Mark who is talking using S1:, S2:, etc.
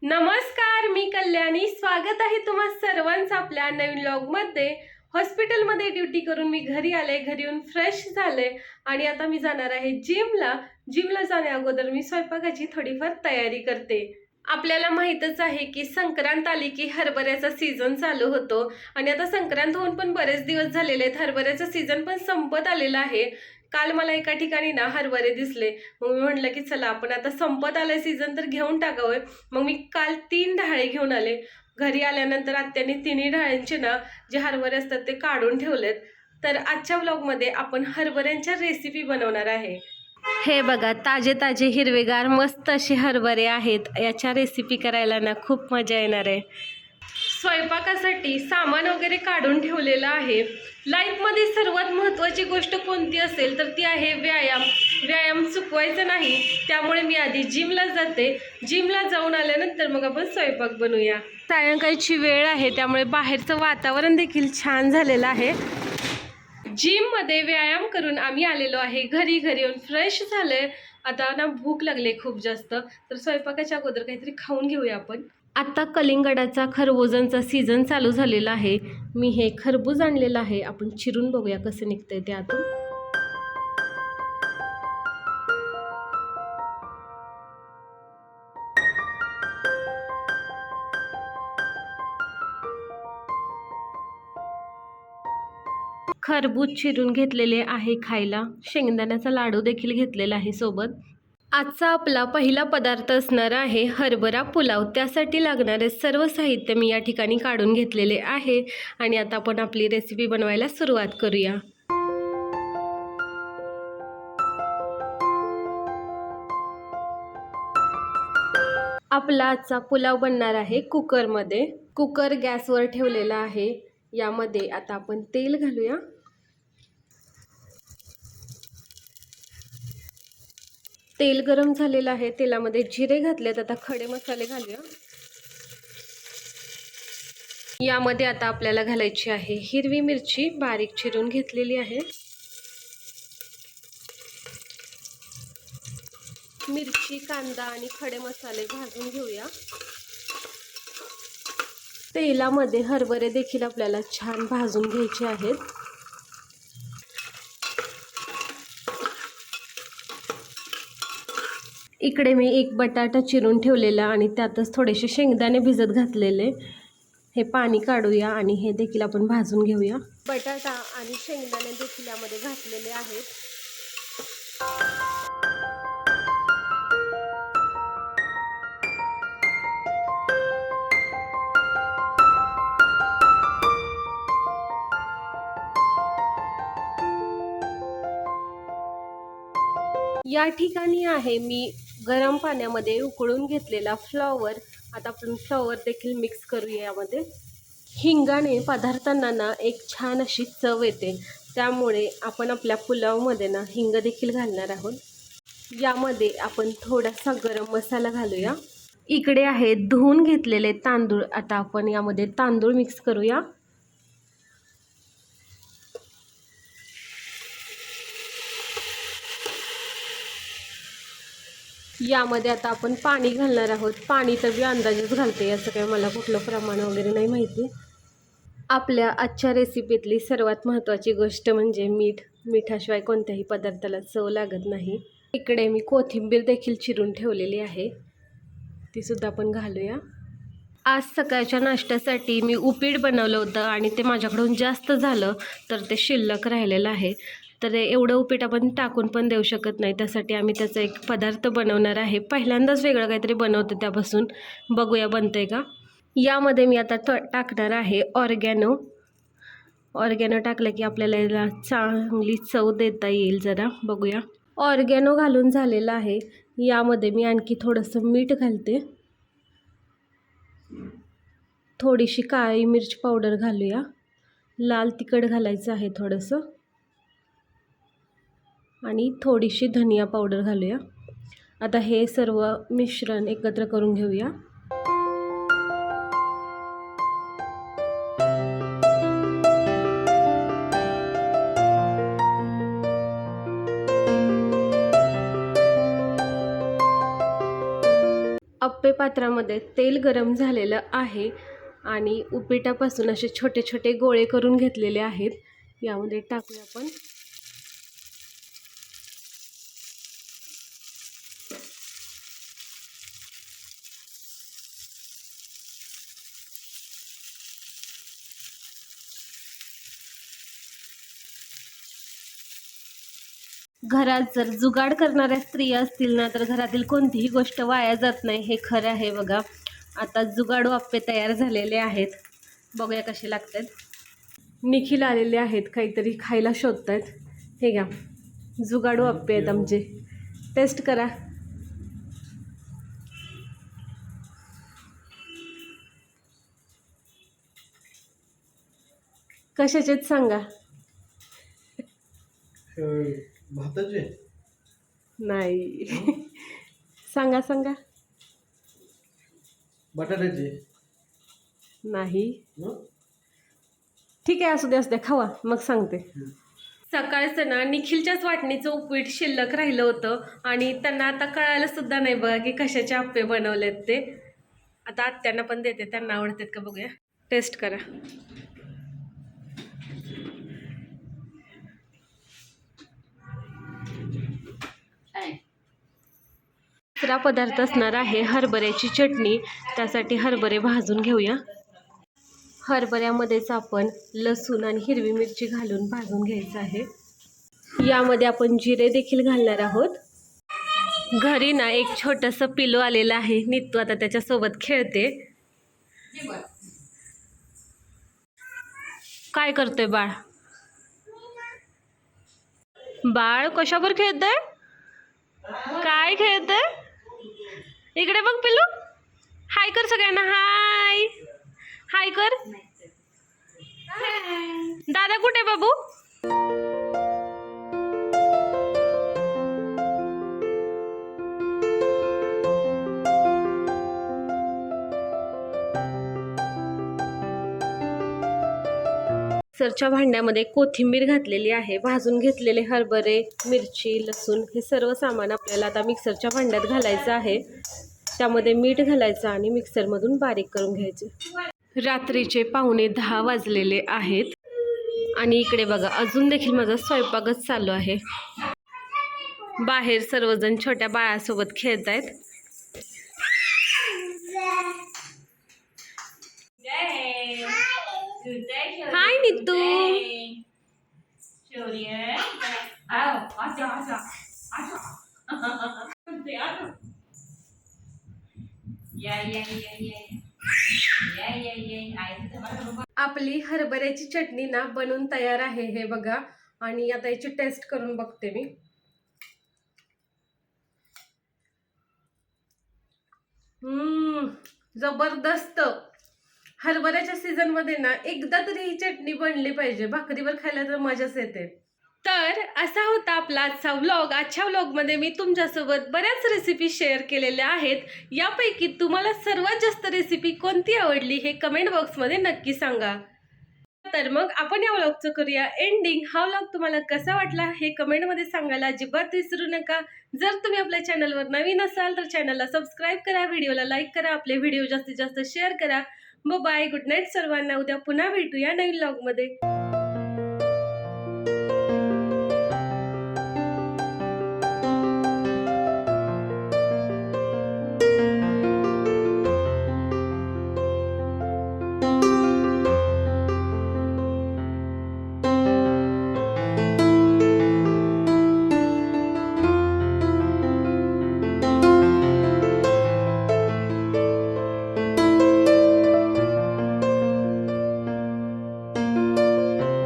S1: नमस्कार, मी कल्याणी. स्वागत आहे तुम्हा सर्वांचं आपल्या नवीन व्लॉगमध्ये. हॉस्पिटलमध्ये ड्युटी करून मी घरी आले, घरी येऊन फ्रेश झाले आणि आता मी जाणार आहे जिमला जाण्या अगोदर मी स्वयंपाकाची थोडीफार तयारी करते. आपल्याला माहीतच आहे की संक्रांत आली की हरभऱ्याचा सीझन चालू होतो आणि आता संक्रांत होऊन पण बरेच दिवस झालेले आहेत. हरभऱ्याचा सीझन पण संपत आलेला आहे. काल मला एका ठिकाणी ना हरभरे दिसले, मग मी म्हटलं की चला आपण आता संपत आलाय सीझन तर घेऊन टाकावं. मग मी काल 3 ढाळे घेऊन आले. घरी आल्यानंतर आत्याने तिन्ही ढाळ्यांचे ना जे हरभरे असतात ते काढून ठेवलेत. तर आजच्या व्लॉगमध्ये आपण हरभऱ्यांच्या रेसिपी बनवणार आहे. हे बघा, ताजे ताजे हिरवेगार मस्त असे हरभरे आहेत. याच्या रेसिपी करायला ना खूप मजा येणार आहे. स्वयंपाकासाठी सामान वगैरे काढून ठेवलेलं आहे. लाईफमध्ये सर्वात महत्त्वाची गोष्ट कोणती असेल तर ती आहे व्यायाम चुकवायचा नाही. त्यामुळे मी आधी जिमला जाते. जिमला जाऊन आल्यानंतर मग आपण स्वयंपाक बनवूया. सायंकाळची वेळ आहे त्यामुळे बाहेरचं वातावरण देखील छान झालेलं आहे. जिममध्ये व्यायाम करून आम्ही आलेलो आहे घरी येऊन फ्रेश झाले. आता ना भूक लागले खूप जास्त, तर स्वयंपाकाच्या अगोदर काहीतरी खाऊन घेऊया आपण. आता कलिंगडाचा खरबुजांचा सीझन चालू झालेला आहे. मी हे खरबूज आणलेलं आहे. आपण चिरून बघूया कसं निघतंय ते आतून. खरबूज चिरून घेतलेले आहे खायला. शेंगदाण्याचा लाडू देखील घेतलेला आहे सोबत. आजचा आपला पहिला पदार्थ असणार आहे हरभरा पुलाव. त्यासाठी लागणारे सर्व साहित्य मी या ठिकाणी काढून घेतलेले आहे आणि आता आपण आपली रेसिपी बनवायला सुरुवात करूया. आपला आजचा पुलाव बनणार आहे कुकरमध्ये. कुकर गॅसवर ठेवलेला आहे. यामध्ये आता आपण तेल घालूया. तेल गरम झालेलं आहे. तेलामध्ये जिरे घातलेत. आता खडे मसाले घालूया. यामध्ये आता आपल्याला घालायची आहे हिरवी मिरची बारीक चिरून घेतलेली आहे. मिरची, कांदा आणि खडे मसाले भाजून घेऊया. तेलामध्ये हरभरे देखील आपल्याला छान भाजून घ्यायचे आहेत. इकडे मी एक बटाटा चिरून ठेवलेला आणि त्यातच थोडेसे शेंगदाणे भिजत घातलेले. हे पाणी काढूया आणि हे देखील आपण भाजून घेऊया. बटाटा आणि शेंगदाणे देखील यामध्ये घातलेले आहेत. या ठिकाणी आहे मी गरम पाण्यामध्ये उकळून घेतलेला फ्लॉवर. आता आपण फ्लॉवर देखील मिक्स करूया. यामध्ये हिंगाने पदार्थांना ना एक छान अशी चव येते, त्यामुळे आपण आपल्या पुलावमध्ये ना हिंग देखील घालणार आहोत. यामध्ये आपण थोडासा गरम मसाला घालूया. इकडे आहे धुवून घेतलेले तांदूळ. आता आपण यामध्ये तांदूळ मिक्स करूया. यामध्ये आता आपण पाणी घालणार आहोत. पाणी तर मी अंदाजच घालते, असं काही मला कुठलं प्रमाण वगैरे नाही माहिती. आपल्या आजच्या रेसिपीतली सर्वात महत्त्वाची गोष्ट म्हणजे मीठ. मिठाशिवाय कोणत्याही पदार्थाला चव लागत नाही. इकडे मी कोथिंबीर देखील चिरून ठेवलेली आहे, ती सुद्धा आपण घालूया. आज सकाळच्या नाश्त्यासाठी मी उपीट बनवलं होतं आणि ते माझ्याकडून जास्त झालं तर ते शिल्लक राहिलेलं आहे. तर एवढं उपीट आपण टाकून पण देऊ शकत नाही. त्यासाठी आम्ही त्याचा एक पदार्थ बनवणार आहे. पहिल्यांदाच वेगळं काहीतरी बनवते, त्यापासून बघूया बनतंय का. यामध्ये मी आता टाकणार आहे ऑर्गॅनो. टाकलं की आपल्याला याला चांगली चव देता येईल. जरा बघूया. ऑर्गॅनो घालून झालेलं आहे. यामध्ये मी आणखी थोडंसं मीठ घालते. थोडीशी काळी मिर्च पावडर घालूया. लाल तिखट घालायचं आहे थोडंसं आणि थोडीशी धनिया पावडर घालूया. आता हे सर्व मिश्रण एकत्र करून घेऊया. अप्पे पात्रामध्ये तेल गरम झालेलं आहे आणि उपिटापासून असे छोटे छोटे गोळे करून घेतलेले आहेत. यामध्ये टाकूया आपण. घरात जर जुगाड करणाऱ्या स्त्रिया असतील ना, तर घरातील कोणतीही गोष्ट वाया जात नाही, हे खरं आहे बघा. आता जुगाडू आप्पे तयार झालेले आहेत. बघूया कसे लागतात. निखिल आलेले आहेत, काहीतरी खायला शोधतायत. हे घ्या, जुगाडू आप्पे आहेत आमचे. टेस्ट करा. कशाचेच सांगा.
S2: भाताचे
S1: नाही. सांगा सांगा.
S2: बटाट्याचे
S1: नाही. ठीक आहे, असू द्या खावा, मग सांगते. सकाळचं ना निखिलच्याच वाटणीचं उपीट शिल्लक राहिलं होतं आणि त्यांना आता कळायला सुद्धा नाही बघा की कशाचे आप्पे बनवलेत ते. आता आत्यांना पण देते, त्यांना आवडतात का बघूया. टेस्ट करा. दुसरा पदार्थ असणार आहे हरभऱ्याची चटणी. त्यासाठी हरभरे भाजून घेऊया. हरभऱ्यामध्येच आपण लसूण आणि हिरवी मिरची घालून भाजून घ्यायचं आहे. यामध्ये आपण जिरे देखील घालणार आहोत. घरी ना एक छोटंसं पिलू आलेलं आहे, नित्तू आता त्याच्यासोबत खेळते. काय करतोय बाळ? बाळ कशावर खेळतंय? काय खेळतंय? इकडे बघ पिलू. हाय कर सगळ्यांना. हाय हाय कर. दादा कुठे बाबू? मिक्सरच्या भांड्यामध्ये कोथिंबीर घातलेली आहे. भाजून घेतलेले हरभरे, मिरची, लसूण हे सर्व सामान आपल्याला आता मिक्सरच्या भांड्यात घालायचं आहे. त्यामध्ये मीठ घालायचं आणि मिक्सरमधून बारीक करून घ्यायचे. रात्रीचे 9:45 वाजलेले आहेत आणि इकडे बघा अजून देखील माझा स्वयंपाकच चालू आहे. बाहेर सर्वजण छोट्या बाळासोबत खेळत आहेत. हाय नित्तू. आपली हरभऱ्याची चटणी ना बनून तयार आहे हे बघा. आणि आता याची टेस्ट करून बघते मी. जबरदस्त. हरभऱ्याच्या सीझन मध्ये ना एकदा तरी ही चटणी बनली पाहिजे. भाकरीवर खायला तर मजाच येते. तर असा होता आपला आजचा व्लॉग. आजच्या व्लॉगमध्ये मी तुमच्यासोबत बऱ्याच रेसिपी शेअर केलेल्या आहेत. यापैकी तुम्हाला सर्वात जास्त रेसिपी कोणती आवडली हे कमेंट बॉक्समध्ये नक्की सांगा. तर मग आपण या व्लॉगचं करूया एंडिंग. हा व्लॉग तुम्हाला कसा वाटला हे कमेंटमध्ये सांगायला अजिबात विसरू नका. जर तुम्ही आपल्या चॅनलवर नवीन असाल तर चॅनलला सबस्क्राईब करा, व्हिडिओला लाईक करा, आपले व्हिडिओ जास्तीत जास्त शेअर करा. बाय, गुड नाईट सर्वांना. उद्या पुन्हा भेटूया नवीन व्लॉगमध्ये.